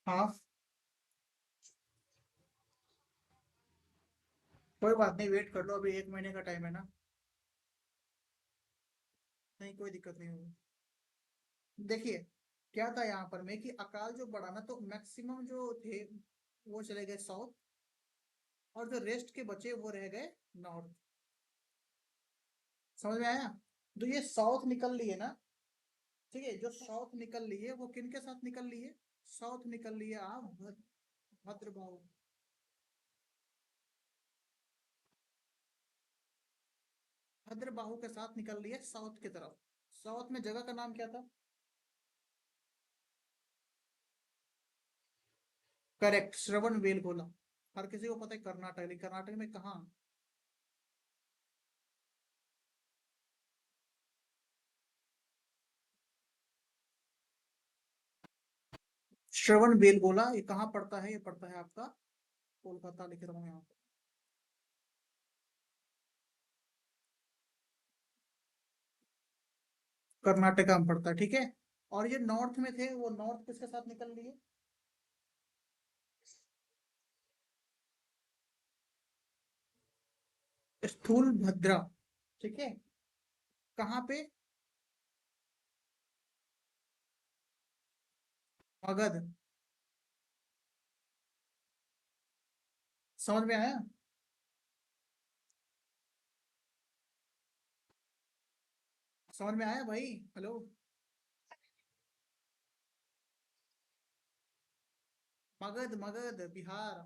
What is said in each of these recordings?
हाँ, कोई बात नहीं, वेट कर लो, अभी 1 महीने का टाइम है ना। नहीं, कोई दिक्कत नहीं होगी। देखिए, क्या था यहाँ पर में कि अकाल जो बढ़ा ना, तो मैक्सिमम जो थे वो चले गए साउथ, और जो रेस्ट के बचे वो रह गए नॉर्थ। समझ में आया? तो ये साउथ निकल लिए ना, ठीक है, जो साउथ निकल लिए वो किन के साथ निकल लिए? साउथ निकल लिए आप भद्रबाहु। भद्रबाहु के साथ निकल लिए साउथ की तरफ। साउथ में जगह का नाम क्या था? करेक्ट, श्रवण बेलगोला। हर किसी को पता है कर्नाटक, लेकिन कर्नाटक में कहाँ? श्रवण बेलगोला, ये कहाँ पड़ता है? ये पड़ता है आपका कोलकाता, लिख रहा हूँ यहाँ पे। कर्नाटका में पड़ता है, ठीक है। और ये नॉर्थ में थे, वो नॉर्थ किसके साथ निकल लिए? स्थूल भद्रा, ठीक है। कहाँ पे? मगध। समझ में आया? समझ में आया भाई? हेलो? मगध, मगध बिहार।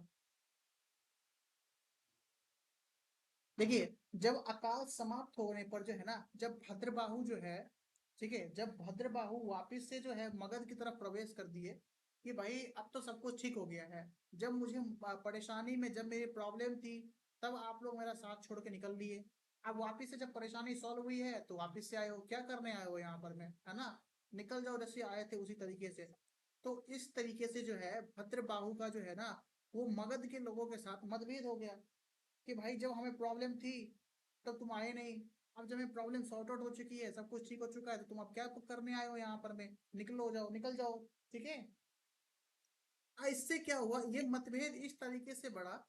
देखिए, जब अकाल समाप्त होने पर जो है ना, जब भद्रबाहु जो है, ठीक है, जब भद्रबाहु वापिस से जो है मगध की तरफ प्रवेश कर दिए कि भाई अब तो सब कुछ ठीक हो गया है, जब मुझे परेशानी में, जब मेरी प्रॉब्लम थी, तब आप लोग मेरा साथ छोड़ के निकल लिए। अब वापिस से जब परेशानी सॉल्व हुई है तो वापिस से आए हो, क्या करने आए हो यहाँ पर में, है ना? निकल जाओ, जैसे आए थे उसी तरीके से। तो इस तरीके से जो है भद्रबाहु का जो है ना, वो मगध के लोगों के साथ मतभेद हो गया कि भाई जब हमें प्रॉब्लम थी तब तुम आए नहीं, अब जब हमें प्रॉब्लम सॉर्ट आउट हो चुकी है, सब कुछ ठीक हो चुका है, तो तुम अब क्या करने आए हो यहाँ पर में? निकलो, जाओ, निकल जाओ, ठीक है। इससे क्या हुआ, ये मतभेद इस तरीके से बढ़ा,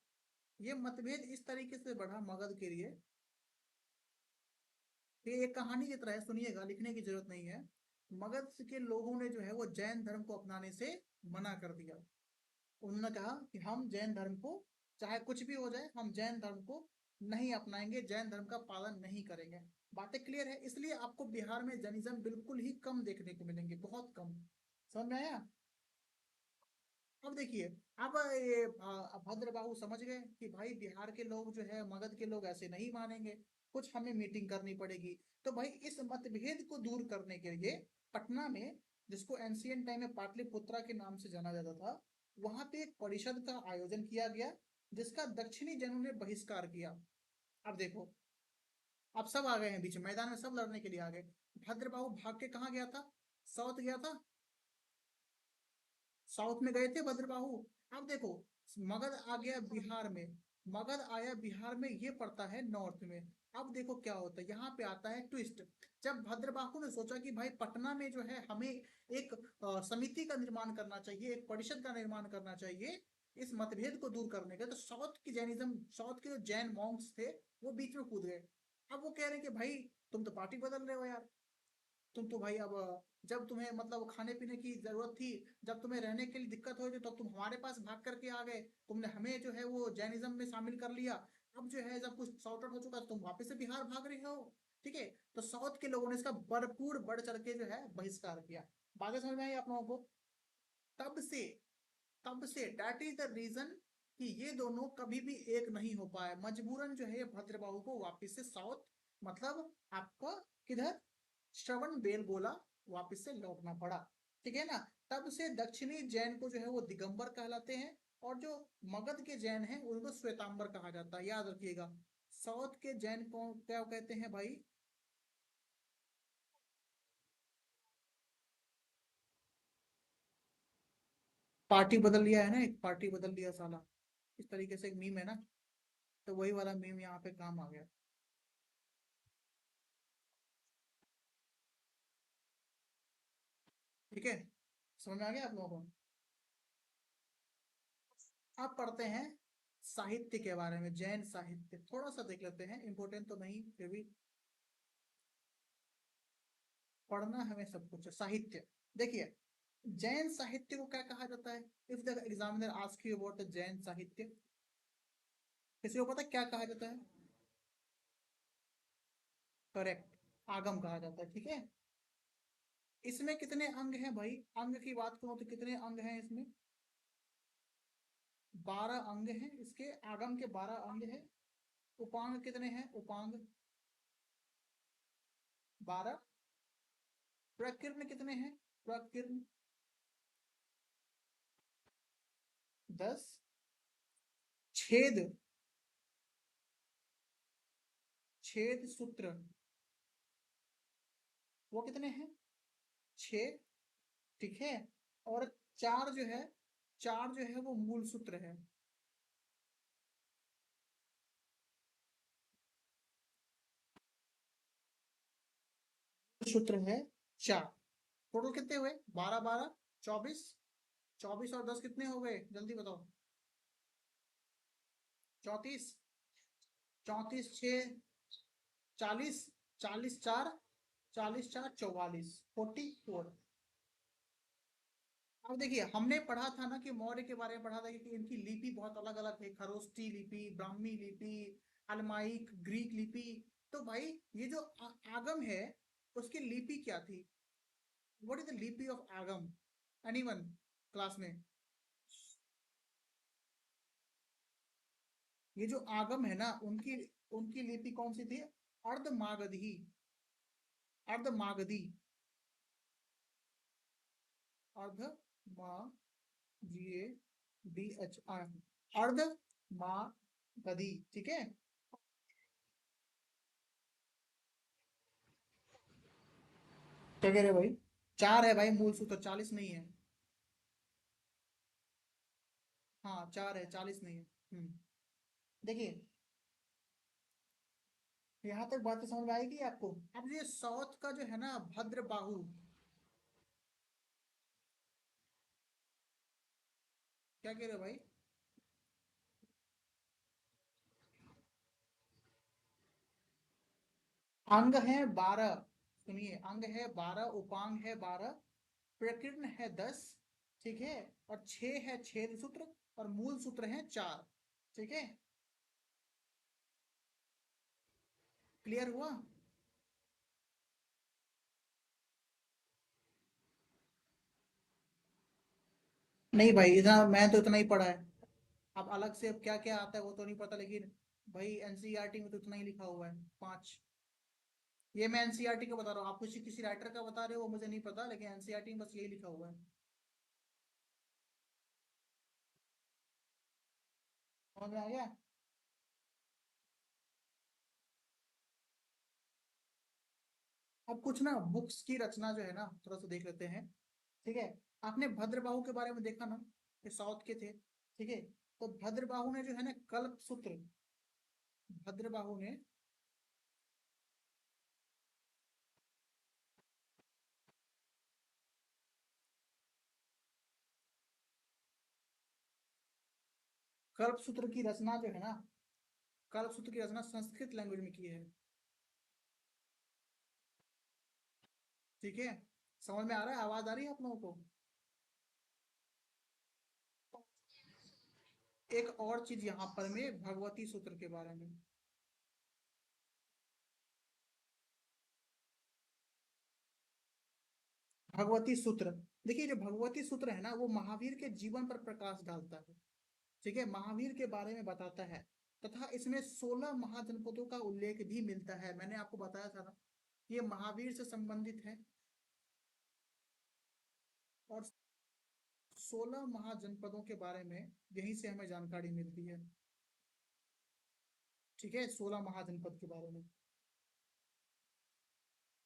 ये मतभेद इस तरीके से बढ़ा मगध के लिए। ये एक कहानी की तरह है, सुनिएगा, लिखने की जरूरत नहीं है। मगध के लोगों ने जो है वो जैन धर्म को अपनाने से मना कर दिया। उन्होंने कहा कि हम जैन धर्म को, चाहे कुछ भी हो जाए, हम जैन धर्म को नहीं अपनाएंगे, जैन धर्म का पालन नहीं करेंगे। बातें क्लियर है? इसलिए आपको बिहार में जैनिज्म बिल्कुल ही कम देखने को मिलेंगे, बहुत कम। समझ में आया? अब देखिए, अब ये भद्रबाहु समझ गए कि भाई बिहार के लोग जो है, मगध के लोग ऐसे नहीं मानेंगे, कुछ हमें मीटिंग करनी पड़ेगी। तो भाई इस मतभेद को दूर करने के लिए पटना में, जिसको एंशियंट टाइम में पाटलिपुत्रा के नाम से जाना जाता था, वहां पे एक परिषद का आयोजन किया गया, जिसका दक्षिणी जनों ने बहिष्कार किया। अब देखो, अब सब आ गए हैं बीच में, मैदान में सब लड़ने के लिए आ गए। भद्रबाहु भाग के कहाँ गया था? साउथ गया था। साउथ में गए थे भद्रबाहु। अब देखो, मगध आ गया बिहार में, मगध आया बिहार में, ये पड़ता है नॉर्थ में। अब देखो क्या होता है, यहाँ पे आता है ट्विस्ट। जब भद्रबाहु ने सोचा कि भाई पटना में जो है हमें एक समिति का निर्माण करना चाहिए, एक परिषद का निर्माण करना चाहिए इस मतभेद को दूर करने का, तो साउथ की जैनिज्म, साउथ के जो जैन मॉन्क्स थे, वो बीच में कूद गए। अब वो कह रहे हैं कि भाई तुम तो पार्टी बदल रहे हो यार, तुम तो भाई अब, जब तुम्हें मतलब खाने पीने की जरूरत थी, जब तुम्हें रहने के लिए दिक्कत हो रही थी, तब तुम हमारे पास भाग करके आ गए, तुमने हमें जो है वो जैनिज्म में शामिल कर लिया। अब जो है जब कुछ सॉर्ट आउट हो चुका, तो तुम वापस से बिहार भाग रहे हो, ठीक है। तो साउथ के लोगों ने इसका भरपूर बढ़ चढ़ के जो है बहिष्कार किया। बातें समझ में आई आप लोगों को? तब से, तब say that is the reason कि ये दोनों कभी भी एक नहीं हो पाए, मजबूरन जो है ये भद्रबाहु को वापस से साउथ, मतलब आपका किधर, श्रवण बेलगोला, वापस से लौटना पड़ा, ठीक है ना। तब से दक्षिणी जैन को जो है वो दिगंबर कहलाते हैं, और जो मगध के जैन हैं उनको श्वेतांबर कहा जाता है, याद रखिएगा। साउथ के जैन को क्या कहते हैं भाई? पार्टी बदल लिया है ना, एक पार्टी बदल लिया साला, इस तरीके से एक मीम है ना, तो वही वाला मीम यहाँ पे काम आ गया। ठीक है, समझ में आ गया आप लोगों को? अब पढ़ते हैं साहित्य के बारे में। जैन साहित्य थोड़ा सा देख लेते हैं, इंपोर्टेंट तो नहीं, फिर भी पढ़ना हमें सब कुछ है। साहित्य देखिए, जैन साहित्य को क्या कहा जाता है? If the examiner ask you about the Jain साहित्य, किसी को पता है क्या कहा जाता है? करेक्ट, आगम कहा जाता है। ठीक है, इसमें कितने अंग हैं भाई? अंग की बात करूं तो कितने अंग हैं इसमें? 12 अंग हैं इसके, आगम के 12 अंग हैं। उपांग कितने हैं? उपांग 12। प्रकीर्ण कितने हैं? प्रकीर्ण 10। छेद, छेद सूत्र वो कितने हैं? 6। ठीक है, और चार जो है, चार जो है वो मूल सूत्र है। सूत्र है 4। टोटल कितने हुए? 12 12 24। 24 और 10 कितने हो गए? जल्दी बताओ। 34। 34 6 40। 40 4, 40 4 44, 44। अब देखिए, हमने पढ़ा था ना कि मौर्य के बारे में पढ़ा था कि इनकी लिपि बहुत अलग अलग है, खरोष्टी लिपि, ब्राह्मी लिपि, अलमाइक, ग्रीक लिपि। तो भाई ये जो आगम है उसकी लिपि क्या थी? व्हाट इज द लिपि ऑफ आगम? एनीवन क्लास में? ये जो आगम है ना, उनकी उनकी लिपि कौन सी थी? अर्धमागधी। अर्धमागधी, अर्ध मा जी ए डी एच आई, अर्ध मागधी। ठीक है, क्या कह रहे भाई? 4 है भाई मूल सूत्र, 40 नहीं है। हाँ 4 है, 40 नहीं है। देखिए, यहाँ तक बात समझ में आएगी आपको? अब ये साउथ का जो है ना भद्रबाहु, क्या कह रहे हो भाई? अंग है 12, सुनिए, अंग है 12, उपांग है 12, प्रकीर्ण है 10। ठीक है, और 6 है छेद सूत्र, और मूल सूत्र है 4। ठीक है, क्लियर हुआ? नहीं भाई, इतना मैं तो इतना ही पढ़ा है। अब अलग से अब क्या क्या आता है वो तो नहीं पता, लेकिन भाई एनसीईआरटी में तो इतना ही लिखा हुआ है, 5। ये मैं एनसीईआरटी का बता रहा हूँ, आप किसी किसी राइटर का बता रहे हो वो मुझे नहीं पता, लेकिन एनसीईआरटी में बस यही लिखा हुआ है। समझ में आ गया? अब कुछ ना बुक्स की रचना जो है ना थोड़ा सा देख लेते हैं। ठीक है, आपने भद्रबाहु के बारे में देखा ना, ये साउथ के थे। ठीक है, तो भद्रबाहु ने जो है ना कल्प सूत्र, भद्रबाहु ने कल्प सूत्र की रचना जो है ना, कल्प सूत्र की रचना संस्कृत लैंग्वेज में की है। ठीक है, समझ में आ रहा है? आवाज आ रही है आप लोगों को? एक और चीज यहाँ पर में भगवती सूत्र के बारे में। भगवती सूत्र, देखिए जो भगवती सूत्र है ना वो महावीर के जीवन पर प्रकाश डालता है। ठीक है, महावीर के बारे में बताता है, तथा इसमें 16 महाजनपदों का उल्लेख भी मिलता है। मैंने आपको बताया था ना, ये महावीर से संबंधित है। और 16 महाजनपदों के बारे में यहीं से हमें जानकारी मिलती है। ठीक है, 16 महाजनपद के बारे में।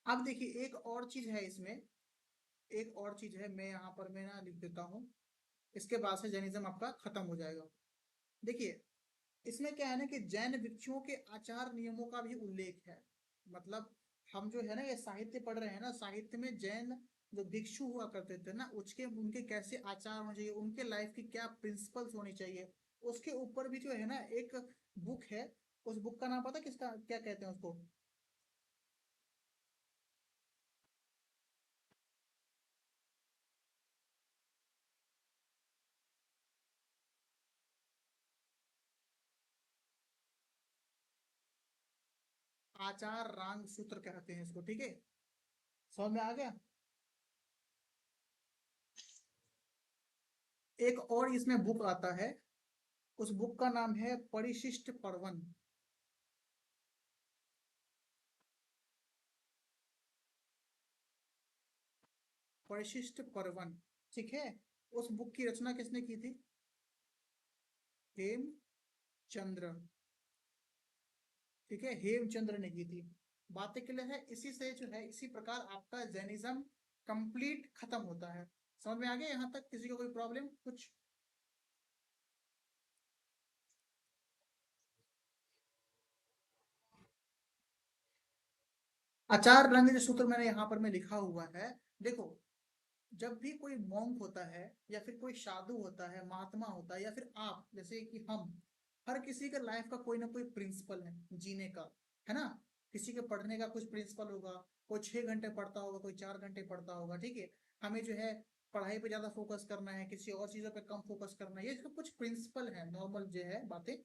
अब देखिए, एक और चीज है इसमें, एक और चीज है, मैं यहाँ पर मैं ना लिख देता हूँ। इसके बाद से जैनिज्म आपका खत्म हो जाएगा। देखिए, इसमें क्या है ना कि जैन भिक्षुओं के आचार नियमों का भी उल्लेख है। मतलब हम जो है ना ये साहित्य पढ़ रहे हैं ना, साहित्य में जैन जो भिक्षु हुआ करते थे ना, उसके उनके कैसे आचार होने चाहिए, उनके लाइफ की क्या प्रिंसिपल्स होनी चाहिए, उसके ऊपर भी जो है ना एक बुक है, उस बुक का नाम पता है किसका, क्या कहते हैं उसको? आचार रांग सूत्र कहते हैं इसको, ठीक है। समझ में आ गया? एक और इसमें बुक आता है, उस बुक का नाम है परिशिष्ट पर्वन। परिशिष्ट पर्वन, ठीक है। उस बुक की रचना किसने की थी? हेमचंद्र, ठीक है, हेमचंद्र ने की थी। बातें क्लियर है? इसी से जो है, इसी प्रकार आपका जैनिज्म कंप्लीट खत्म होता है। समझ में आ गया यहाँ तक? किसी को कोई प्रॉब्लम कुछ? आचार रंग जो सूत्र मैंने यहाँ पर में लिखा हुआ है, देखो, जब भी कोई मॉन्क होता है या फिर कोई साधु होता है, महात्मा होता है, या फिर आप जैसे कि हम, हर किसी का लाइफ का कोई ना कोई प्रिंसिपल है जीने का, है ना? किसी के पढ़ने का कुछ प्रिंसिपल होगा, कोई 6 घंटे पढ़ता होगा, कोई 4 घंटे पढ़ता होगा, ठीक है। हमें जो है पढ़ाई पे ज्यादा फोकस करना है, किसी और चीजों पे कम फोकस करना है, ये सब कुछ प्रिंसिपल है, नॉर्मल जो है बातें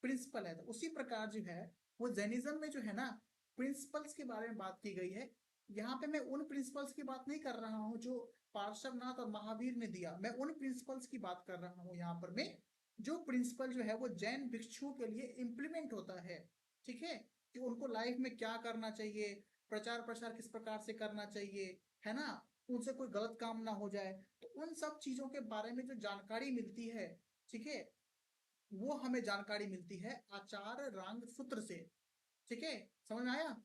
प्रिंसिपल है। तो उसी प्रकार जो है वो जैनिज्म में जो है ना प्रिंसिपल्स के बारे में बात की गई है। यहाँ पे मैं उन प्रिंसिपल्स की बात नहीं कर रहा हूँ जो पार्श्वनाथ और महावीर ने दिया, मैं उन प्रिंसिपल्स की बात कर रहा हूँ यहाँ पर मैं, जो प्रिंसिपल जो है वो जैन भिक्षुओं के लिए इम्प्लीमेंट होता है, ठीक है। कि उनको लाइफ में क्या करना चाहिए, प्रचार प्रसार किस प्रकार से करना चाहिए, है ना, उनसे कोई गलत काम ना हो जाए, तो उन सब चीजों के बारे में जो जानकारी मिलती है, ठीक है, वो हमें जानकारी मिलती है आचार रांग सूत्र से, ठीक है। समझ में आया?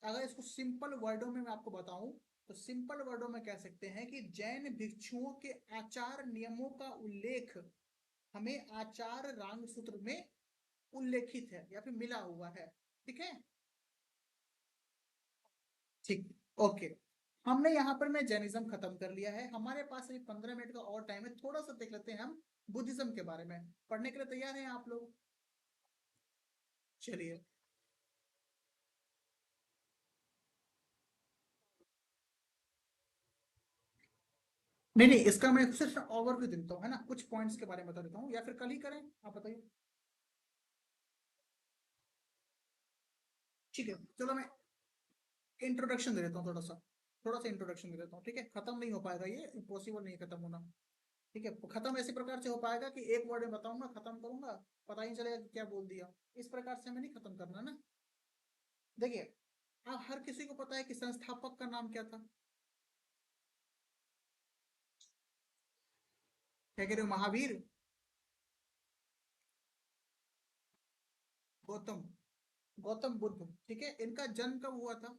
अगर इसको सिंपल वर्डों में मैं आपको बताऊं, तो सिंपल वर्डों में कह सकते हैं कि जैन भिक्षुओं के आचार नियमों का उल्लेख हमें आचार रांग सूत्र में उल्लेखित है या फिर मिला हुआ है, ठीक है। ठीक, ओके। हमने यहाँ पर मैं जैनिज्म खत्म कर लिया है, हमारे पास अभी 15 मिनट का और टाइम है, थोड़ा सा देख लेते हैं हम बुद्धिज्म के बारे में। पढ़ने के लिए तैयार हैं आप लोग? चलिए। नहीं नहीं, इसका मैं सिर्फ ओवरव्यू देता हूँ, है ना, कुछ पॉइंट्स के बारे में बता देता हूँ, या फिर कल ही करें, आप बताइए। ठीक है, चलो मैं इंट्रोडक्शन दे देता हूँ, थोड़ा सा इंट्रोडक्शन दे देता हूँ, ठीक है। खत्म नहीं हो पाएगा, ये पॉसिबल नहीं है खत्म होना, ठीक है। खत्म ऐसी प्रकार से हो पाएगा कि एक वर्ड में बताऊंगा, खत्म करूंगा, पता ही नहीं चलेगा कि क्या बोल दिया। इस प्रकार से हमें नहीं खत्म करना ना। देखिए, आप हर किसी को पता है कि संस्थापक का नाम क्या था? क्या कह रहे हो, महावीर? गौतम, गौतम बुद्ध, ठीक है। इनका जन्म कब हुआ था?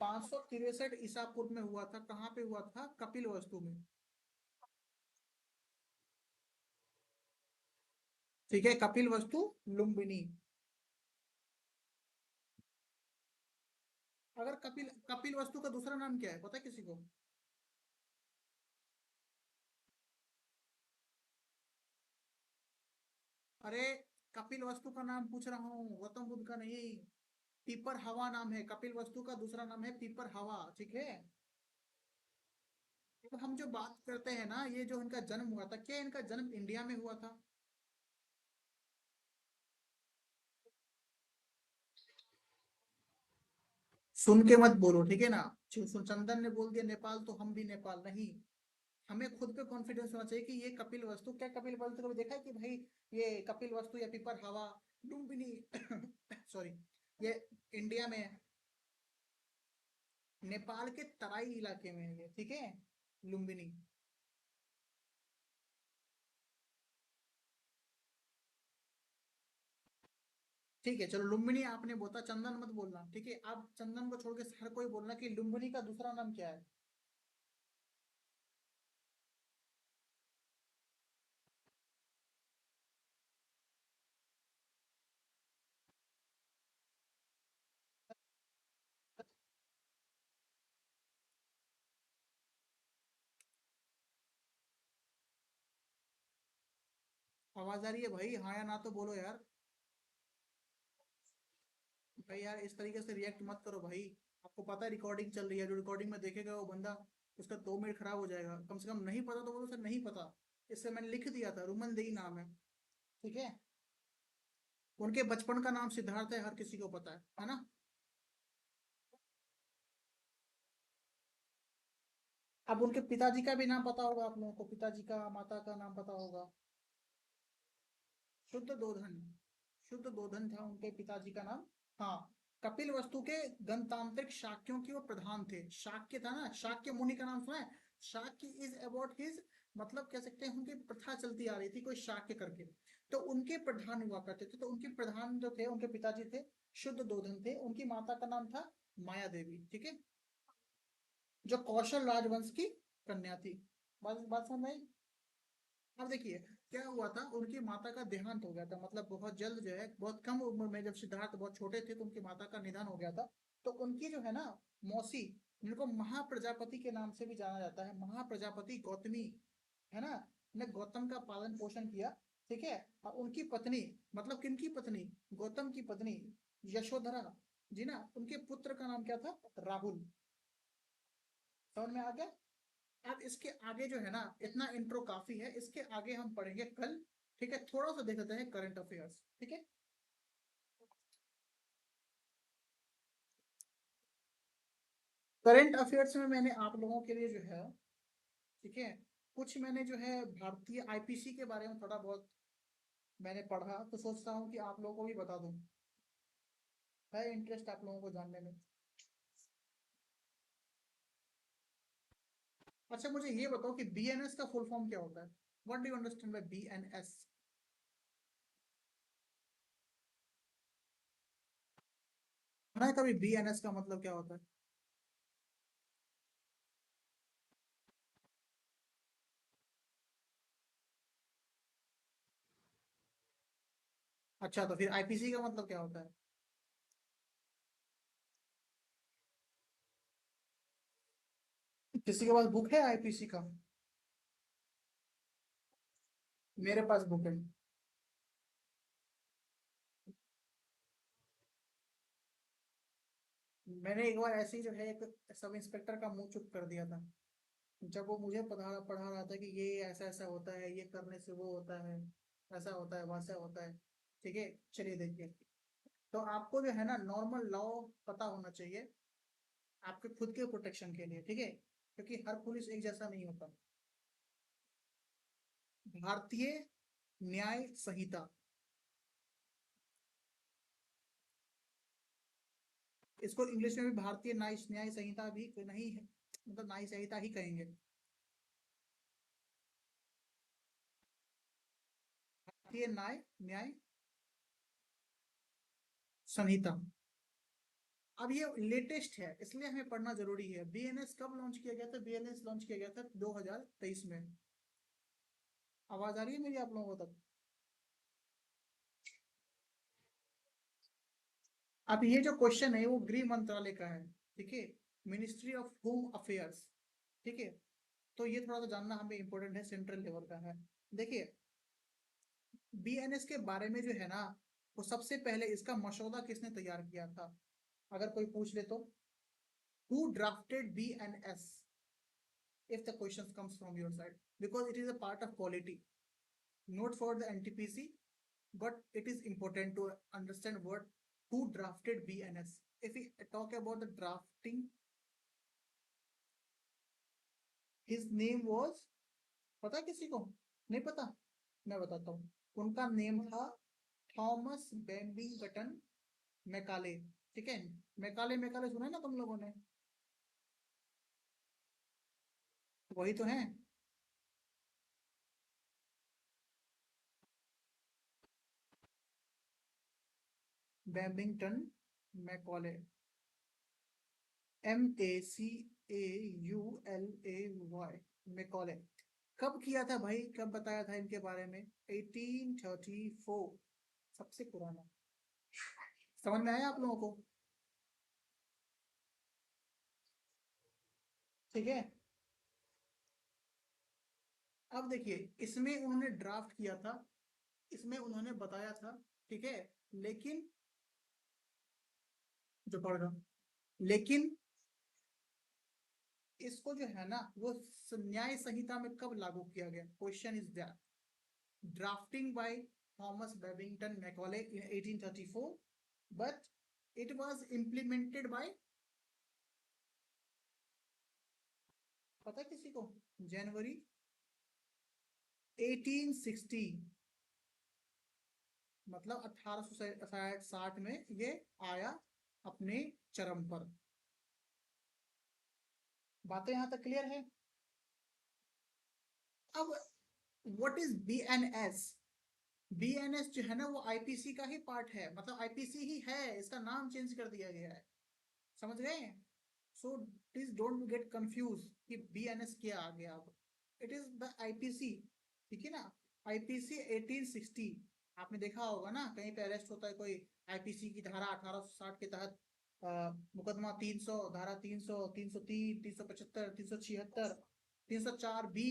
563 ईसा पूर्व में हुआ था। कहाँ पे हुआ था? कपिल वस्तु में, ठीक है, कपिल वस्तु लुम्बिनी। अगर कपिल कपिल वस्तु का दूसरा नाम क्या है, पता है किसी को? अरे, कपिल वस्तु का नाम पूछ रहा हूँ, गौतम बुद्ध का नहीं। पीपर हवा नाम है, कपिल वस्तु का दूसरा नाम है पीपर हवा, ठीक है। तो हम जो बात करते हैं ना, ये जो इनका जन्म हुआ था, क्या इनका जन्म इंडिया में हुआ था? सुन के मत बोलो, ठीक है ना। चंदन ने बोल दिया नेपाल, तो हम भी नेपाल नहीं। हमें खुद पे कॉन्फिडेंस होना चाहिए कि ये कपिल वस्तु, क्या कपिल वस्तु कभी देखा है कि भाई ये कपिल वस्तु या पीपर हवा लुम्बिनी सॉरी, ये इंडिया में है? नेपाल के तराई इलाके में है ये, ठीक है, लुम्बिनी। ठीक है, चलो लुम्बिनी आपने बोला, चंदन मत बोलना, ठीक है। आप चंदन को छोड़ के हर कोई बोलना कि लुम्बिनी का दूसरा नाम क्या है। आवाज आ रही है भाई? हाँ या ना तो बोलो यार। भाई यार इस तरीके से रिएक्ट मत करो भाई। आपको पता है रिकॉर्डिंग चल रही है, जो रिकॉर्डिंग में देखेगा वो बंदा, उसका 2 मिनट खराब हो जाएगा। कम से कम नहीं पता तो बोलो सर नहीं पता। इससे मैंने लिख दिया था, रुमन देई नाम है। ठीक है। उनके बचपन का नाम सिद्धार्थ है, हर किसी को पता है ना। अब उनके पिताजी का भी नाम पता होगा आप लोगों को, पिताजी का माता का नाम पता होगा। शुद्ध दोधन। शुद्ध दोधन था उनके पिताजी का नाम। हाँ। कपिल वस्तु के गणतांत्रिक शाक्यों के वो प्रधान थे। शाक्य था ना, शाक्य मुनि का नाम सुना है? शाक्य इज अबाउट हिज, मतलब कह सकते हैं उनकी प्रथा चलती आ रही थी कोई शाक्य करके। तो उनके प्रधान हुआ करते थे, तो उनके प्रधान जो थे उनके पिताजी थे शुद्ध दोधन थे, उनकी माता का नाम था माया देवी। ठीक है। जो कौशल राजवंश की कन्या थी। बात समझ में आई? अब देखिए क्या हुआ था, उनकी माता का देहांत हो गया था, मतलब बहुत जल्द जो है, बहुत कम उम्र में, जब सिद्धार्थ बहुत छोटे थे तो उनकी माता का निधन हो गया था। तो उनकी जो है ना मौसी, जिनको महाप्रजापति के नाम से भी जाना जाता है, महाप्रजापति गौतमी, है ना, ने गौतम का पालन पोषण किया। ठीक है। और उनकी पत्नी, मतलब किनकी पत्नी? गौतम की पत्नी यशोधरा जी ना, उनके पुत्र का नाम क्या था? राहुल। समझ में आ गया? अब इसके आगे जो है ना, इतना इंट्रो काफी है, इसके आगे हम पढ़ेंगे कल। ठीक है, थोड़ा सा देख लेते हैं करंट अफेयर्स। ठीक है। करंट अफेयर्स में मैंने आप लोगों के लिए जो है, ठीक है, कुछ मैंने जो है भारतीय आईपीसी के बारे में थोड़ा बहुत मैंने पढ़ा, तो सोचता हूँ कि आप लोगों को भी बता दूं। है इंटरेस्ट आप लोगों को जानने में? अच्छा मुझे ये बताओ कि बीएनएस का फुल फॉर्म क्या होता है? What do you understand by BNS? सुना है कभी बीएनएस का मतलब क्या होता है? अच्छा तो फिर आईपीसी का मतलब क्या होता है? किसी के पास बुक है आईपीसी का? मेरे पास बुक है। मैंने एक बार ऐसे ही जो है एक सब इंस्पेक्टर का मुंह चुप कर दिया था, जब वो मुझे पढ़ा पढ़ा रहा था कि ये ऐसा ऐसा होता है, ये करने से वो होता है, ऐसा होता है वैसा होता है। ठीक है। चलिए देखिए, तो आपको जो है ना नॉर्मल लॉ पता होना चाहिए आपके खुद के प्रोटेक्शन के लिए। ठीक है, क्योंकि हर पुलिस एक जैसा नहीं होता। भारतीय न्याय संहिता, इसको इंग्लिश में भी भारतीय न्याय न्याय संहिता भी नहीं है, मतलब न्याय संहिता ही कहेंगे। भारतीय न्याय न्याय संहिता। अब ये लेटेस्ट है इसलिए हमें पढ़ना जरूरी है। बीएनएस कब लॉन्च किया गया था? बीएनएस लॉन्च किया गया था 2023 में। आवाज आ रही है मेरी आप लोगों को तक? अब ये जो क्वेश्चन है वो गृह मंत्रालय का है। ठीक है। Ministry of home affairs. ठीक है। तो ये थोड़ा सा जानना हमें इंपॉर्टेंट है, सेंट्रल लेवल का है। देखिए बीएनएस के बारे में जो है ना, वो सबसे पहले इसका मसौदा किसने तैयार किया था, अगर कोई पूछ ले तो? Who drafted BNS, if the question comes from your side, because it is a part of quality, not for the NTPC, but it is important to understand what who drafted BNS. If we talk about the drafting, his name was, पता है किसी को? नहीं पता? मैं बताता हूँ। उनका नेम था थॉमस बेम्बिंगटन मैकाले। ठीक है। मैकाले मैकाले सुना है ना तुम लोगों ने? वही तो है। बेम्बिंगटन मैकॉले, MACAULAY, मैकॉले। कब किया था भाई, कब बताया था इनके बारे में? 1834, सबसे पुराना। समझ में आया आप लोगों को? ठीक है। अब देखिए इसमें उन्होंने ड्राफ्ट किया था इसमें उन्होंने बताया था, ठीक है। लेकिन जो पढ़ लेकिन इसको जो है ना वो न्याय संहिता में कब लागू किया गया? Question is that drafting by Thomas Babington Macaulay in 1834, but it was implemented by, पता किसी को? जनवरी 1860, मतलब 1860 में ये आया अपने चरम पर। बातें यहां तक क्लियर है? अब व्हाट इज बीएनएस? बीएनएस जो है ना वो आईपीसी का ही पार्ट है, मतलब आईपीसी ही है, इसका नाम चेंज कर दिया गया है। समझ गए? So please don't get confuse कि बीएनएस क्या आ गया। अब इट इज द आईपीसी, ठीक है ना। आईपीसी 1860, आपने देखा होगा ना कहीं पे अरेस्ट होता है कोई, आईपीसी की धारा 1860 के तहत मुकदमा 300, धारा 300, 303, 375, 376, 304 बी।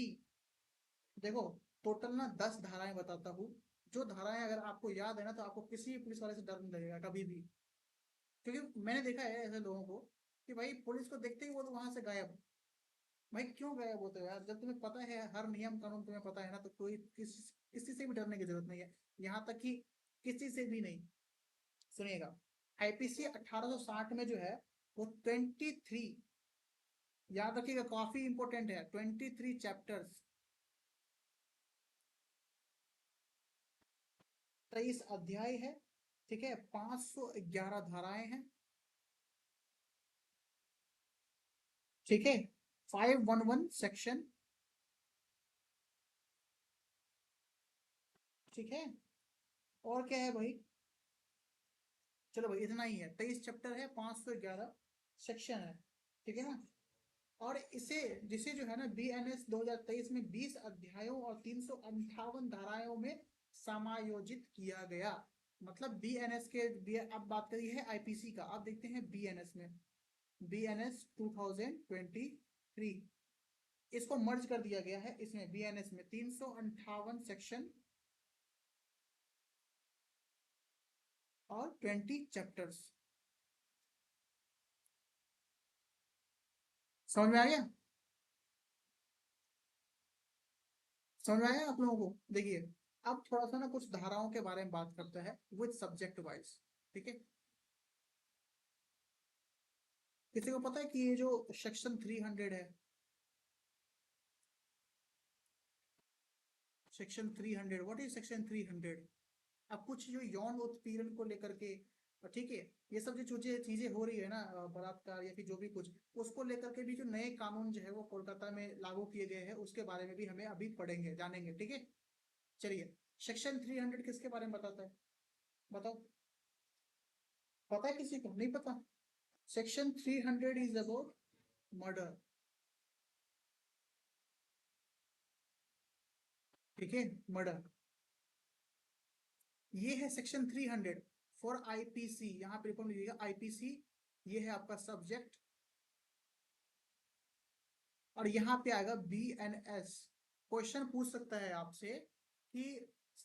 देखो टोटल ना 10 धाराएं बताता हूँ। जो धाराएं अगर आपको याद है ना तो आपको किसी पुलिस वाले से डर नहीं लगेगा कभी भी। क्योंकि मैंने देखा है ऐसे लोगों को कि भाई पुलिस को देखते ही वो तो वहां से गायब। भाई क्यों गायब होते हो यार? जब तुम्हें पता है हर नियम कानून तुम्हें पता है ना, तो कोई किसी से भी डरने की जरूरत नहीं है, यहाँ तक कि किसी से भी नहीं। सुनिएगा, आईपीसी 1860 में जो है वो 23, याद रखिएगा काफी इंपॉर्टेंट है, 23 चैप्टर्स, 23 अध्याय है, ठीक है, 511 धाराएं हैं, ठीक है, 511 सेक्शन, ठीक है। और क्या है भाई? चलो भाई इतना ही है, 23 चैप्टर है, 511 सेक्शन है, ठीक है ना। और इसे जिसे जो है ना बीएनएस 2023 में 20 अध्यायों और 358 धाराओं में समायोजित किया गया। मतलब बीएनएस के अब बात करी है आईपीसी का, अब देखते हैं बीएनएस में। बीएनएस 2023 इसको मर्ज कर दिया गया है इसमें, बीएनएस में 358 सेक्शन और 20 चैप्टर्स। समझ में आ गया? समझ में आया आप लोगों को? देखिए अब थोड़ा सा ना कुछ धाराओं के बारे में बात करते हैं विद सब्जेक्ट वाइज, ठीक है। किसी को पता है कि ये जो सेक्शन 300 है, सेक्शन 300, व्हाट इज सेक्शन 300? अब कुछ जो यौन उत्पीड़न को लेकर के, ठीक है, ये सब जो चीजें चीजें हो रही है ना, बलात्कार या फिर जो भी कुछ, उसको लेकर के भी जो नए कानून जो है वो कोलकाता में लागू किए गए हैं, उसके बारे में भी हमें अभी पढ़ेंगे जानेंगे, ठीक है। चलिए, सेक्शन 300 किसके बारे में बताता है? बताओ, पता है किसी को? नहीं पता? सेक्शन 300 इज अबाउट मर्डर, ठीक है, मर्डर। ये है सेक्शन 300 फॉर आईपीसी, यहाँ पे रिपोर्ट लीजिएगा आईपीसी, ये है आपका सब्जेक्ट। और यहाँ पे आएगा बीएनएस। क्वेश्चन पूछ सकता है आपसे कि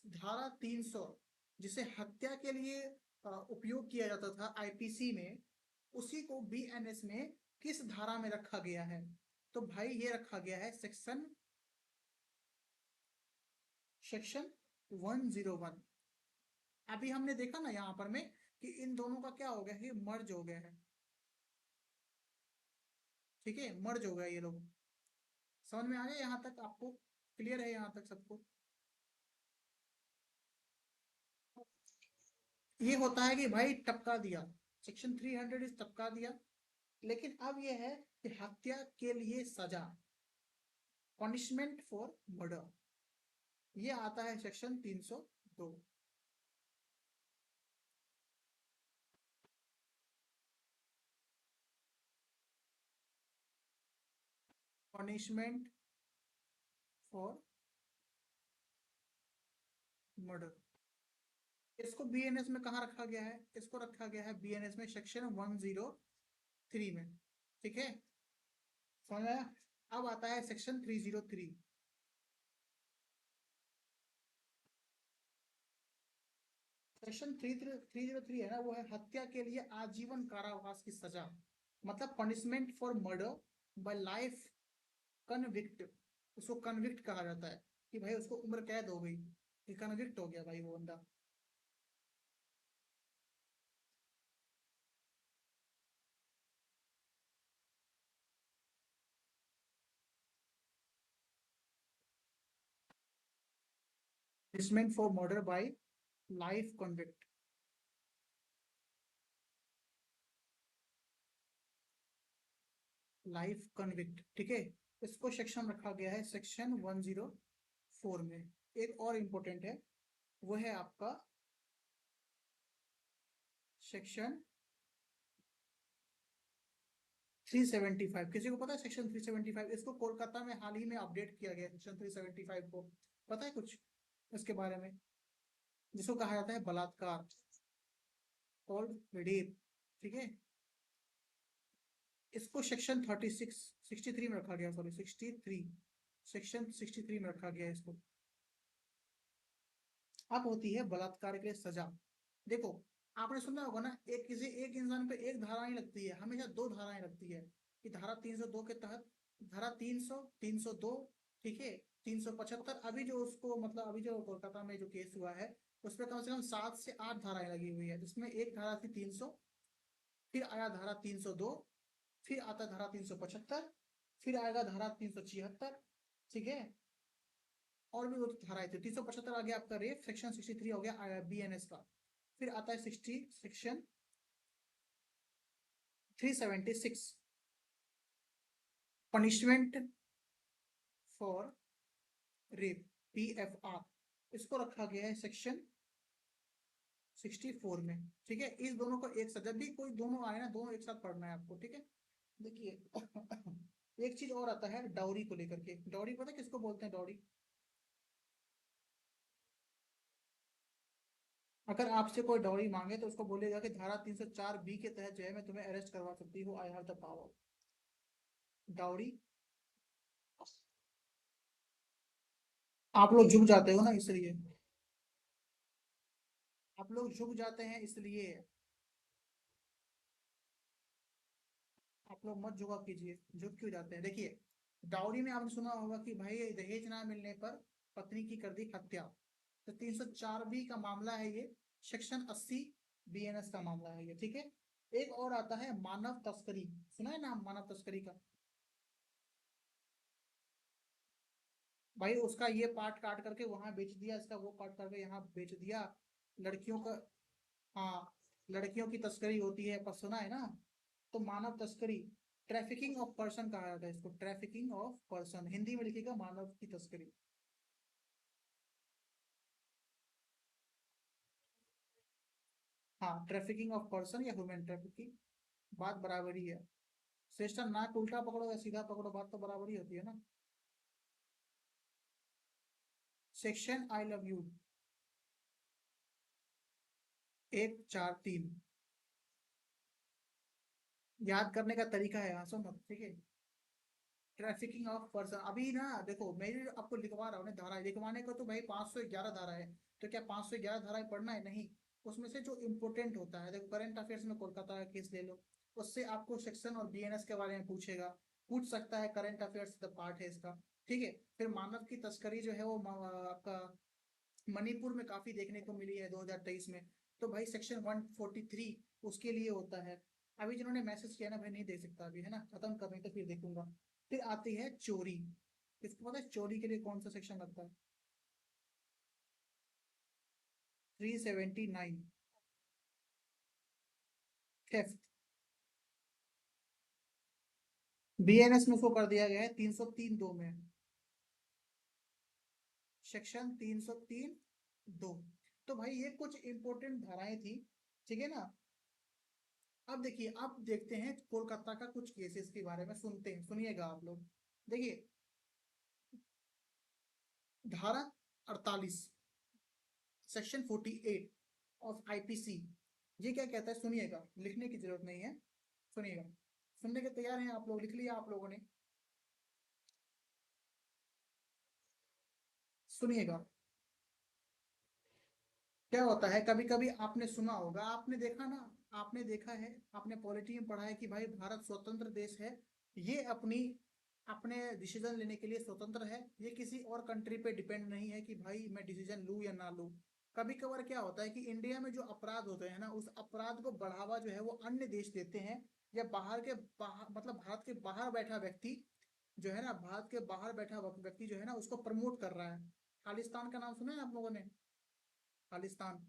धारा 300 जिसे हत्या के लिए उपयोग किया जाता था आईपीसी में, उसी को बीएनएस में किस धारा में रखा गया है? तो भाई ये रखा गया है सेक्शन सेक्शन 101। अभी हमने देखा ना यहाँ पर में कि इन दोनों का क्या हो गया है, मर्ज हो गया है, ठीक है, मर्ज हो गया ये लोग। समझ में आ गया यहाँ तक आपको? क्लियर है यहाँ तक सबको? ये होता है कि भाई टपका दिया, सेक्शन 300 इज टपका दिया। लेकिन अब ये है कि हत्या के लिए सजा, पनिशमेंट फॉर मर्डर, ये आता है सेक्शन 302। Punishment for murder. इसको बीएनएस में कहा रखा गया है? इसको रखा गया है बीएनएस में सेक्शन 103 में, ठीक है। समझ आया? अब आता है सेक्शन 303। सेक्शन 303 है ना, वो है हत्या के लिए आजीवन कारावास की सजा, मतलब punishment for murder bye life convict. उसको कन्विक्ट कहा जाता है कि भाई उसको उम्र कैद हो गई, कि कन्विक्ट हो गया भाई वो बंदा। Punishment for murder bye life convict. Life convict, ठीक है। इसको सेक्शन रखा गया है सेक्शन 104 में। एक और इम्पोर्टेंट है, वो है आपका सेक्शन 375। किसी को पता है सेक्शन 375? इसको कोलकाता में हाल ही में अपडेट किया गया सेक्शन 375 को। पता है कुछ इसके बारे में? जिसको कहा जाता है बलात्कार, कॉल्ड रेप, ठीक है। इसको सेक्शन 36 63 में रखा गया, सॉरी 63, सेक्शन 63 में रखा गया है इसको। अब होती है बलात्कार के लिए सजा। देखो, आपने सुना होगा ना, एक किसी एक इंसान पे एक धारा नहीं लगती है, हमेशा दो धाराएं लगती है। कि धारा 302 के तहत, धारा 300, 302, ठीक है, 375। अभी जो उसको मतलब अभी जो कोलकाता में जो केस हुआ है, उस पर कम से कम 7 से 8 धाराएं लगी हुई है, जिसमें एक धारा थी 300, फिर आया धारा 302, फिर आता धारा 375, फिर आएगा धारा 376, ठीक है। और भी वो धाराएं थी। 375 आ गया आपका रेप, सेक्शन 63 हो गया बीएनएस का। फिर आता है 60 section 376, punishment for rape, PFR. इसको रखा गया है सेक्शन 64 में, ठीक है। इस दोनों को एक साथ, जब भी कोई दोनों आए ना, दोनों एक साथ पढ़ना है आपको, ठीक है। देखिए एक चीज और आता है डाउरी को लेकर के। डाउरी पता है किसको बोलते हैं? डाउरी, अगर आपसे कोई डाउरी मांगे तो उसको बोलेगा कि धारा 304 बी के तहत जो है मैं तुम्हें अरेस्ट करवा सकती हूँ, I have the power. Dowry. आप लोग झुक जाते हो ना इसलिए, आप लोग झुक जाते हैं इसलिए, आप लोग मत झुका कीजिए। झुक क्यों जाते हैं? देखिए, डाउरी में आपने सुना होगा कि भाई दहेज ना मिलने पर पत्नी की कर दी हत्या, तो 304 बी का मामला है ये। सेक्शन 80 बीएनएस का मामला है ये, ठीक है। एक और आता है मानव तस्करी। सुना है नाम मानव तस्करी का? भाई उसका ये पार्ट काट करके वहां बेच दिया, इसका वो काट करके यहाँ बेच दिया। लड़कियों का, हाँ, लड़कियों की तस्करी होती है, पर सुना है ना? तो मानव तस्करी, ट्रैफिकिंग ऑफ पर्सन कहा जाता है इसको, ट्रैफिकिंग ऑफ पर्सन, हिंदी में लिखेगा मानव की तस्करी। हाँ, ट्रैफिकिंग ऑफ पर्सन या ह्यूमन ट्रैफिकिंग, बात बराबर ही है। सिस्टम नाक उल्टा पकड़ो या सीधा पकड़ो, बात तो बराबर ही होती है ना। सेक्शन आई लव यू 143, याद करने का तरीका है, हाँ सुनो, ठीक है। ट्रैफिकिंग ऑफ पर्सन, अभी ना देखो मैं भी आपको लिखवा रहा हूँ ना धारा, लिखवाने को तो भाई 511 धारा है। तो क्या 511 धाराएं पढ़ना है? नहीं। उसमें से जो इम्पोर्टेंट होता है, देखो करंट अफेयर्स में कोलकाता का केस ले लो, उससे आपको सेक्शन और बीएनएस के बारे में पूछेगा, पूछ सकता है, करंट अफेयर्स द पार्ट है इसका, ठीक है। फिर मानव की तस्करी जो है वो आपका मणिपुर में काफी देखने को मिली है 2023 में। तो भाई सेक्शन 143 उसके लिए होता है। अभी जिन्होंने मैसेज किया ना भाई, नहीं दे सकता अभी, है ना, खत्म कर रही तो फिर देखूंगा। फिर आती है चोरी। इसको पता है चोरी के लिए कौन सा सेक्शन लगता है? 379, थेफ्ट। बीएनएस में उसको कर दिया गया है 303(2) में, सेक्शन 303(2). तो भाई ये कुछ इंपॉर्टेंट धाराएं थी, ठीक है ना। अब देखिए, अब देखते हैं कोलकाता का कुछ केसेस के बारे में, सुनते हैं, सुनिएगा आप लोग। देखिए, धारा 48, सेक्शन 48 ऑफ आईपीसी, ये क्या कहता है सुनिएगा, लिखने की जरूरत नहीं है, सुनिएगा। सुनने के तैयार हैं आप लोग? लिख लिया आप लोगों ने? सुनिएगा। क्या होता है, कभी कभी आपने सुना होगा, आपने देखा ना, आपने देखा है, आपने पॉलिटी में पढ़ा है कि भाई भारत स्वतंत्र देश है, ये अपनी अपने डिसीजन लेने के लिए स्वतंत्र है, ये किसी और कंट्री पे डिपेंड नहीं है कि भाई मैं डिसीजन लूं या ना लूं। कभी कभार क्या होता है कि इंडिया में जो अपराध होते हैं ना, उस अपराध को बढ़ावा जो है वो अन्य देश देते हैं, या बाहर मतलब भारत के बाहर बैठा व्यक्ति जो है ना, भारत के बाहर बैठा व्यक्ति जो है ना उसको प्रमोट कर रहा है। खालिस्तान का नाम सुना है आप लोगों ने? खालिस्तान,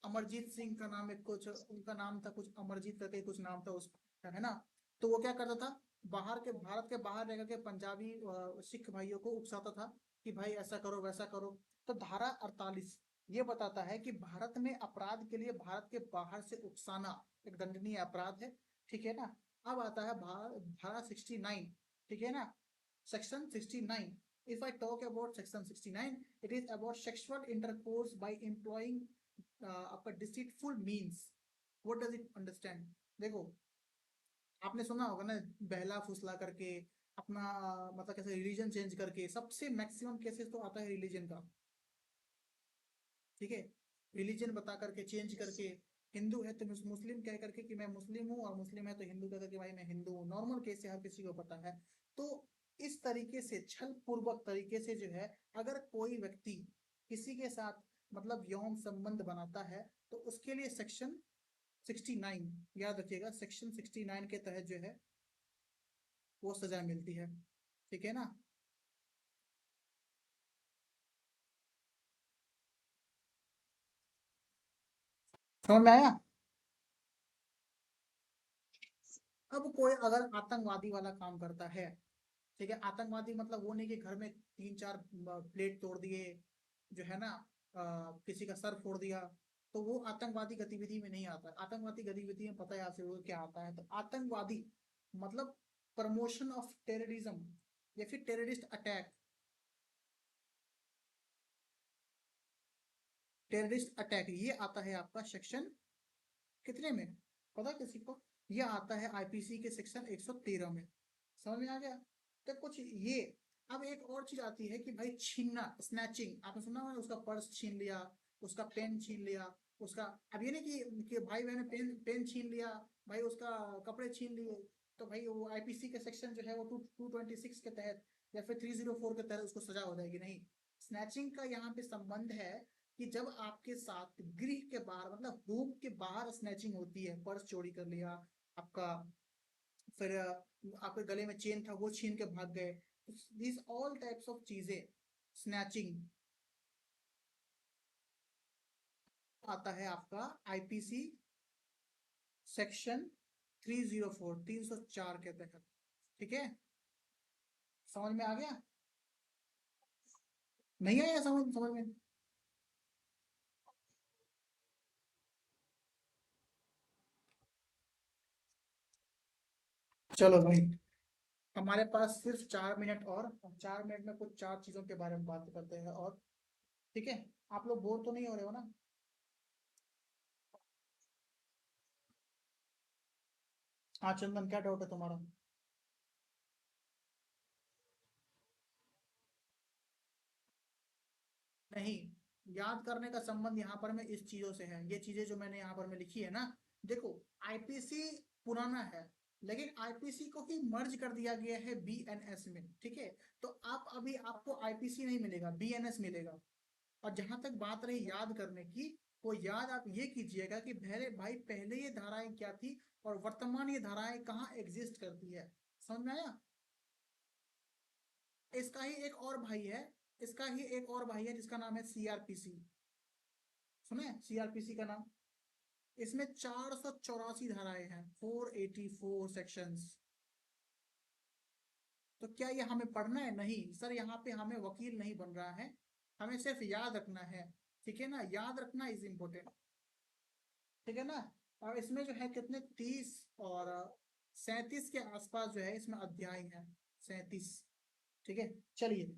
अमरजीत सिंह का नाम, एक कुछ उनका नाम था, कुछ अमरजीत करके कुछ नाम था उसका, है ना? तो वो क्या करता था, बाहर के भारत के बाहर रह के पंजाबी सिख भाइयों को उकसाता था कि भाई ऐसा करो वैसा करो। तो धारा 48 ये बताता है कि भारत में अपराध के लिए भारत के बाहर से उकसाना एक दंडनीय अपराध है, ठीक है ना? अब आता है धारा 69, ठीक है ना? Section 69, if I talk about section 69, it is about sexual intercourse by employing आपका deceitful means. What does it understand? देखो, आपने सुना होगा ना, बहला फुसला करके अपना मतलब कैसे रिलीजन चेंज करके, सबसे मैक्सिमम केसेस तो आता है रिलीजन का, ठीक है? रिलीजन बता करके चेंज करके, हिंदू है तो मुस्लिम कह करके कि मैं मुस्लिम हूँ, और मुस्लिम है तो हिंदू कह करके भाई मैं हिंदू हूँ। नॉर्मल केस है, हर किसी को पता है। तो इस तरीके से छल पूर्वक तरीके से जो है, अगर कोई व्यक्ति किसी के साथ मतलब यौन संबंध बनाता है, तो उसके लिए सेक्शन 69, याद रखिएगा, सेक्शन 69 के तहत जो है वो सजा मिलती है, ठीक है ना? समझ में आया? अब कोई अगर आतंकवादी वाला काम करता है, ठीक है, आतंकवादी मतलब वो नहीं कि घर में तीन चार प्लेट तोड़ दिए, जो है ना, किसी का सर फोड़ दिया, तो वो आतंकवादी गतिविधि में नहीं आता है। आतंकवादी गतिविधि में पता है आपसे वो क्या आता है? तो आतंकवादी मतलब प्रमोशन ऑफ टेररिज्म या फिर टेररिस्ट अटैक। टेररिस्ट अटैक ये आता है आपका सेक्शन कितने में, पता है किसी को? ये आता है आईपीसी के सेक्शन 113 में। समझ में आ गया? तो कुछ ये, अब एक और चीज आती है कि भाई छीनना, स्नैचिंग, आपने सुना होगा, उसका पर्स छीन लिया, उसका पेन छीन लिया, उसका, अब ये नहीं कि भाई मैंने पेन पेन छीन लिया, भाई उसका कपड़े छीन लिए, तो भाई वो आईपीसी के सेक्शन जो है वो 226 के तहत या फिर 304 के तहत उसको सजा हो जाएगी, नहीं। स्नैचिंग का यहाँ पे संबंध है कि जब आपके साथ गृह के बाहर मतलब होम के बाहर स्नैचिंग होती है, पर्स चोरी कर लिया आपका, फिर आपके गले में चेन था वो छीन के भाग गए, दिस ऑल टाइप्स ऑफ चीजें, स्नैचिंग आता है आपका आईपीसी सेक्शन 304, 304 के तहत, ठीक है? समझ में आ गया? नहीं आया समझ समझ में? चलो भाई, हमारे पास सिर्फ 4 मिनट, और 4 मिनट में कुछ चार चीजों के बारे में बात करते हैं, और ठीक है? आप लोग बोर तो नहीं हो रहे हो ना? हाँ चंदन, क्या डाउट है तुम्हारा? नहीं, याद करने का संबंध यहाँ पर में इस चीजों से है, ये चीजें जो मैंने यहाँ पर में लिखी है ना, देखो, आईपीसी पुराना है, लेकिन आईपीसी को ही मर्ज कर दिया गया है बीएनएस में, ठीक है? तो आप अभी आपको आईपीसी नहीं मिलेगा, बीएनएस मिलेगा। और जहां तक बात रही याद करने की, वो याद आप ये कीजिएगा कि पहले भाई, पहले ये धाराएं क्या थी और वर्तमान ये धाराएं कहाँ एग्जिस्ट करती है। समझ में आया? इसका ही एक और भाई है, इसका ही एक और भाई है जिसका नाम है सीआरपीसी। सुने सीआरपीसी का नाम? इसमें 484 धाराएं हैं, 484 सेक्शंस। तो क्या ये हमें पढ़ना है? नहीं सर, यहाँ पे हमें वकील नहीं बन रहा है, हमें सिर्फ याद रखना है, ठीक है ना? याद रखना इज इम्पोर्टेंट, ठीक है ना? और इसमें जो है कितने, 30 और 37 के आसपास जो है इसमें अध्याय है, 37, ठीक है? चलिए,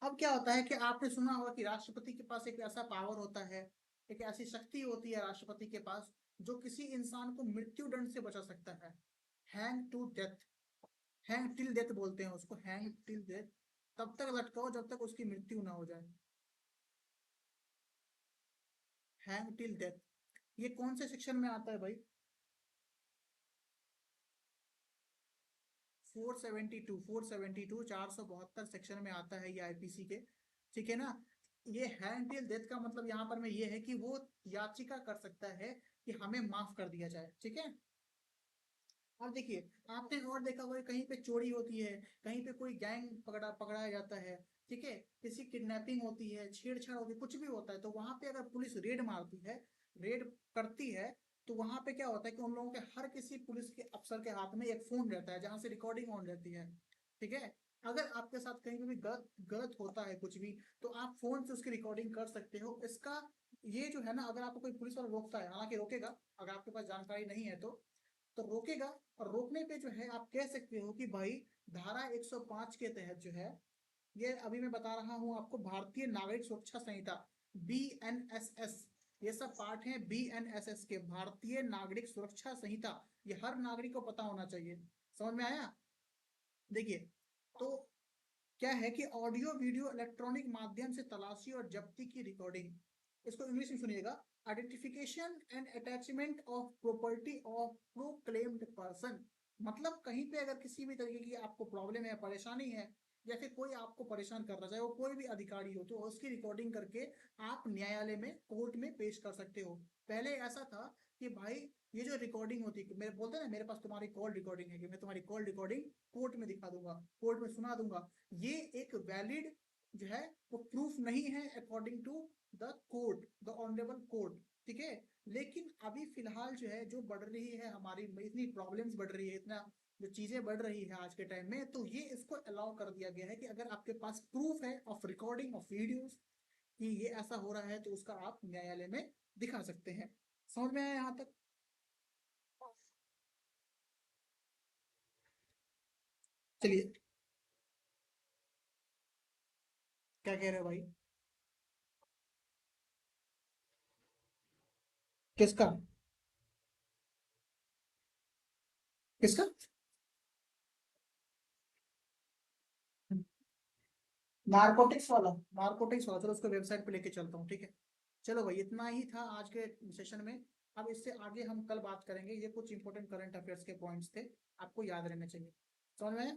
अब क्या होता है कि आपने सुना होगा कि राष्ट्रपति के पास एक ऐसा पावर होता है, एक ऐसी शक्ति होती है राष्ट्रपति के पास, जो किसी इंसान को मृत्यु दंड से बचा सकता है। Hang to death, hang till death बोलते हैं उसको, हैंग टिल डेथ, तब तक लटकाओ जब तक उसकी मृत्यु ना हो जाए। हैंग टिल डेथ, ये कौन से सेक्शन में आता है भाई? 472, 472, 472 सेक्शन में आता है ये आईपीसी के, ठीक है ना। ये हैंग टिल डेथ का मतलब यहाँ पर में ये है कि वो याचिका कर सकता है कि हमें माफ कर दिया जाए, ठीक है। और देखिए, आपने और देखा होगा कहीं पे चोरी होती है, कहीं पे कोई गैंग पकड़ाया जाता है, ठीक है, किसी किडनैपिंग होती है, छेड़छाड़ होती है, कुछ भी होता है, तो वहां पे अगर पुलिस रेड मारती है, रेड करती है, तो वहां पे क्या होता है कि उन लोगों के हर किसी पुलिस के अफसर के हाथ में एक फोन रहता है जहां से रिकॉर्डिंग ऑन रहती है, ठीक है। अगर आपके साथ कहीं पे भी गलत गलत होता है कुछ भी, तो आप फोन से उसकी रिकॉर्डिंग कर सकते हो। इसका ये जो है ना, अगर आपको कोई पुलिस वाला रोकता है, हालांकि रोकेगा अगर आपके पास जानकारी नहीं है तो रोकेगा। और रोकने पे जो है आप कह सकते हो कि भाई धारा 105 के तहत जो है, ये अभी मैं बता रहा हूं आपको, भारतीय नागरिक सुरक्षा संहिता, BNSS, ये सब पार्ट हैं BNSS के, भारतीय नागरिक सुरक्षा संहिता, ये हर नागरिक को पता होना चाहिए। समझ में आया? देखिए, तो क्या है कि ऑडियो वीडियो इलेक्ट्रॉनिक माध्यम से तलाशी और जब्ती की रिकॉर्डिंग, इसको इंग्लिश में सुनिएगा, identification and attachment of property of proclaimed person. मतलब कहीं पे अगर किसी भी तरीके की आपको प्रॉब्लम है, परेशानी है, या फिर कोई आपको परेशान कर रहा है, चाहे वो कोई भी अधिकारी हो, तो उसकी रिकॉर्डिंग करके आप न्यायालय में, कोर्ट में पेश कर सकते हो। पहले ऐसा था कि भाई ये जो रिकॉर्डिंग होती है, मेरे बोलते हैं ना मेरे पास तुम्हारी कॉल रिकॉर्डिंग है, कि मैं तुम्हारी कॉल रिकॉर्डिंग कोर्ट में दिखा दूंगा, कोर्ट में सुना दूंगा, ये एक वैलिड जो है वो प्रूफ नहीं है according to the court, the honourable court, ठीक है। लेकिन अभी फिलहाल जो है, जो बढ़ रही है हमारी, इतनी प्रॉब्लम्स बढ़ रही है, इतना जो चीजें बढ़ रही है आज के टाइम में, तो ये इसको अलाउ कर दिया गया है कि अगर आपके पास प्रूफ है ऑफ रिकॉर्डिंग ऑफ वीडियोस कि ये ऐसा हो रहा है, तो उसका आप न्यायालय में दिखा सकते हैं। समझ में आया यहाँ तक? चलिए, क्या कह रहे हो भाई? किसका? किसका? नारकोटिक्स वाला? नारकोटिक्स वाला, चलो उसको वेबसाइट पे लेके चलता हूँ, ठीक है। चलो भाई, इतना ही था आज के सेशन में। अब इससे आगे हम कल बात करेंगे, ये कुछ इंपॉर्टेंट करंट अफेयर्स के पॉइंट्स थे, आपको याद रहने चाहिए। समझ में आया?